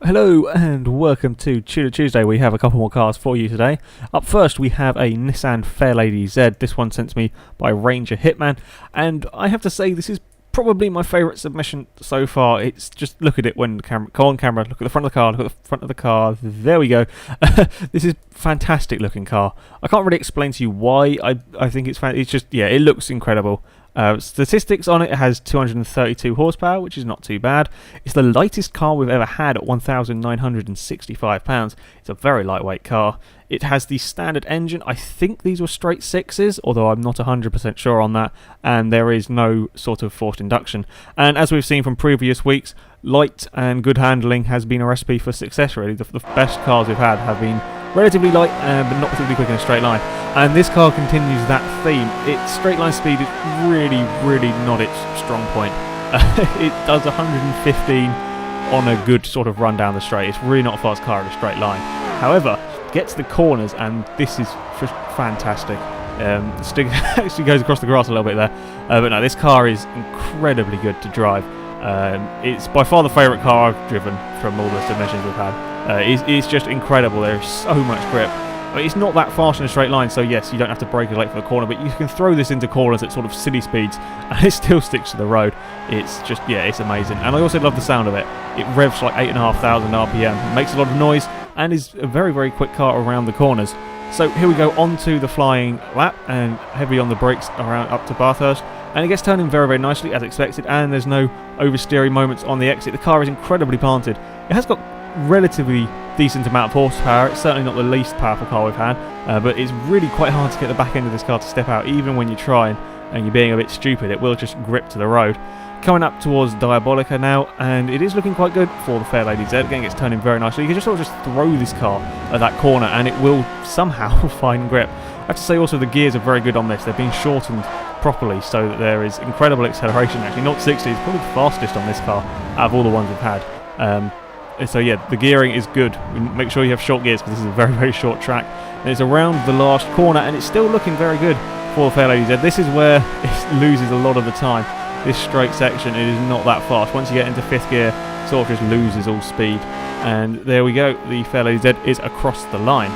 Hello and welcome to Tutor Tuesday. We have a couple more cars for you today. Up first we have a Nissan Fairlady Z. This one sent to me by Ranger Hitman, and I have to say this is probably my favourite submission so far. It's just, look at it when the camera, go on camera, look at the front of the car, look at the front of the car, there we go. This is a fantastic looking car. I can't really explain to you why I think it's it's just, yeah, it looks incredible. Statistics on it has 232 horsepower, which is not too bad. It's the lightest car we've ever had at 1,965 pounds. It's a very lightweight car. It has the standard engine. I think these were straight sixes, although I'm not 100% sure on that. And there is no sort of forced induction. And as we've seen from previous weeks, light and good handling has been a recipe for success, really. The best cars we've had have been relatively light, but not particularly quick in a straight line. And this car continues that theme. Its straight line speed is really, really not its strong point. It does 115 on a good sort of run down the straight. It's really not a fast car in a straight line. However, gets the corners, and this is fantastic. The stick actually goes across the grass a little bit there. But no, this car is incredibly good to drive. It's by far the favourite car I've driven from all the submissions we've had. It's just incredible. There's so much grip. I mean, it's not that fast in a straight line, so yes, you don't have to brake as late for the corner, but you can throw this into corners at sort of silly speeds, and it still sticks to the road. It's just, yeah, it's amazing. And I also love the sound of it. It revs like 8,500 RPM, makes a lot of noise, and is a very, very quick car around the corners. So here we go onto the flying lap, and heavy on the brakes around up to Bathurst. And it gets turning very, very nicely as expected, and there's no oversteering moments on the exit. The car is incredibly planted. It has got relatively decent amount of horsepower. It's certainly not the least powerful car we've had, but it's really quite hard to get the back end of this car to step out. Even when you're trying and you're being a bit stupid, it will just grip to the road. Coming up towards Diabolica now, and it is looking quite good for the Fairlady Z. Again, it's turning very nicely. You can just sort of just throw this car at that corner and it will somehow find grip. I have to say also the gears are very good on this. They've been shortened properly so that there is incredible acceleration. Actually, 0-60 is probably the fastest on this car out of all the ones we've had. So yeah, the gearing is good. Make sure you have short gears because this is a very, very short track. And it's around the last corner, and it's still looking very good for the Fairlady Z. This is where it loses a lot of the time. This straight section, it is not that fast. Once you get into fifth gear, it sort of just loses all speed. And there we go, the Fairlady Z is across the line.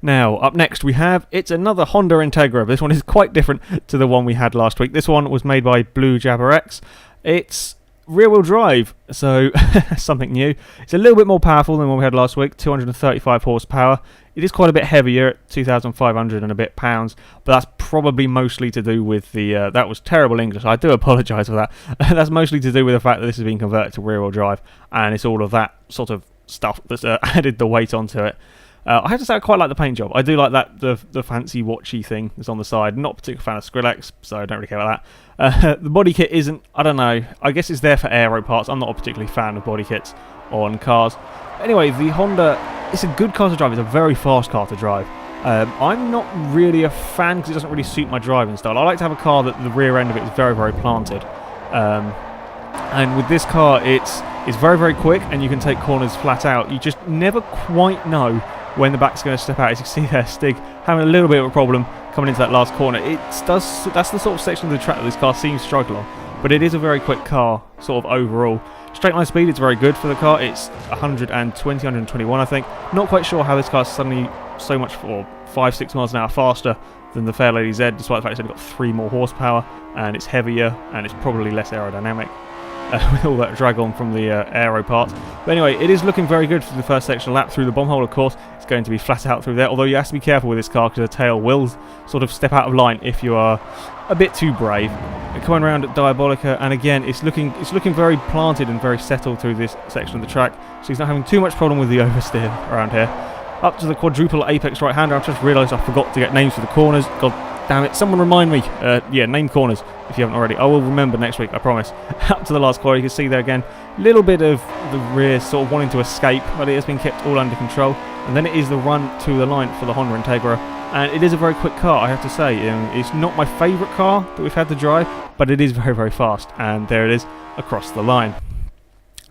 Now, up next we have, it's another Honda Integra. This one is quite different to the one we had last week. This one was made by Blue Jabber X. It's rear-wheel drive, so something new. It's a little bit more powerful than what we had last week, 235 horsepower. It is quite a bit heavier at 2,500 and a bit pounds, but that's probably mostly to do with the, that was terrible English, I do apologise for that. That's mostly to do with the fact that this has been converted to rear-wheel drive, and it's all of that sort of stuff that's added the weight onto it. I have to say I quite like the paint job. I do like that the fancy watchy thing that's on the side. Not a particular fan of Skrillex, so I don't really care about that. The body kit isn't, I don't know, I guess it's there for aero parts. I'm not a particularly fan of body kits on cars. Anyway, the Honda, it's a good car to drive. It's a very fast car to drive. I'm not really a fan because it doesn't really suit my driving style. I like to have a car that the rear end of it is very, very planted. And with this car, it's very, very quick, and you can take corners flat out. You just never quite know when the back's going to step out. As you can see there, Stig having a little bit of a problem coming into that last corner. That's the sort of section of the track that this car seems to struggle on, but it is a very quick car sort of overall. Straight line speed is very good for the car. It's 120, 121 I think. Not quite sure how this car is suddenly so much, for 5-6 miles an hour faster than the Fairlady Z, despite the fact it's only got 3 more horsepower and it's heavier and it's probably less aerodynamic. With all that drag on from the aero parts. But anyway, it is looking very good for the first section lap through the bomb hole, of course. It's going to be flat out through there, although you have to be careful with this car because the tail will sort of step out of line if you are a bit too brave. Coming around at Diabolica, and again, it's looking very planted and very settled through this section of the track, so he's not having too much problem with the oversteer around here. Up to the quadruple apex right-hander. I've just realised I forgot to get names for the corners. God damn it, someone remind me. Yeah, name corners if you haven't already. I will remember next week, I promise. Up to the last corner, you can see there again, little bit of the rear sort of wanting to escape, but it has been kept all under control. and then it is the run to the line for the Honda Integra. And it is a very quick car, I have to say. It's not my favourite car that we've had to drive, but it is very, very fast. And there it is across the line.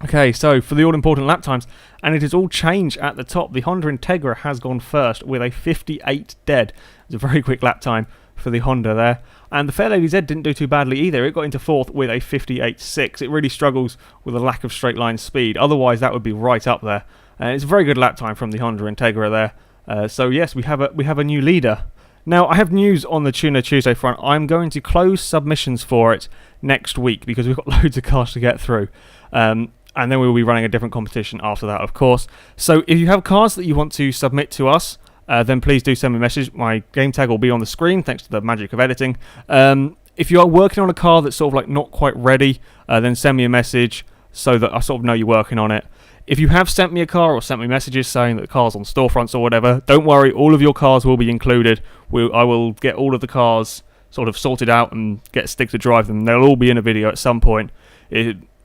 Okay, so for the all-important lap times, and it is all changed at the top. The Honda Integra has gone first with a 58 dead. It's a very quick lap time for the Honda there. And the Fairlady Z didn't do too badly either. It got into fourth with a 58.6. It really struggles with a lack of straight line speed. Otherwise, that would be right up there. And it's a very good lap time from the Honda Integra there. So yes, we have a new leader. Now, I have news on the Tuner Tuesday front. I'm going to close submissions for it next week because we've got loads of cars to get through. And then we will be running a different competition after that, of course. So if you have cars that you want to submit to us, then please do send me a message. My game tag will be on the screen, thanks to the magic of editing. If you are working on a car that's sort of like not quite ready, then send me a message so that I sort of know you're working on it. If you have sent me a car or sent me messages saying that the car's on storefronts or whatever, don't worry, all of your cars will be included. I will get all of the cars sort of sorted out and get Stig to drive them. They'll all be in a video at some point.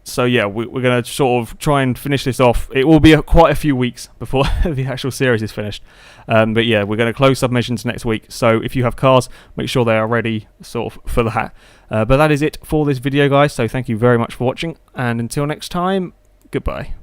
So yeah, we're going to sort of try and finish this off. It will be quite a few weeks before the actual series is finished. But yeah, we're going to close submissions next week. So if you have cars, make sure they are ready sort of for that. But that is it for this video, guys. So thank you very much for watching. And until next time, goodbye.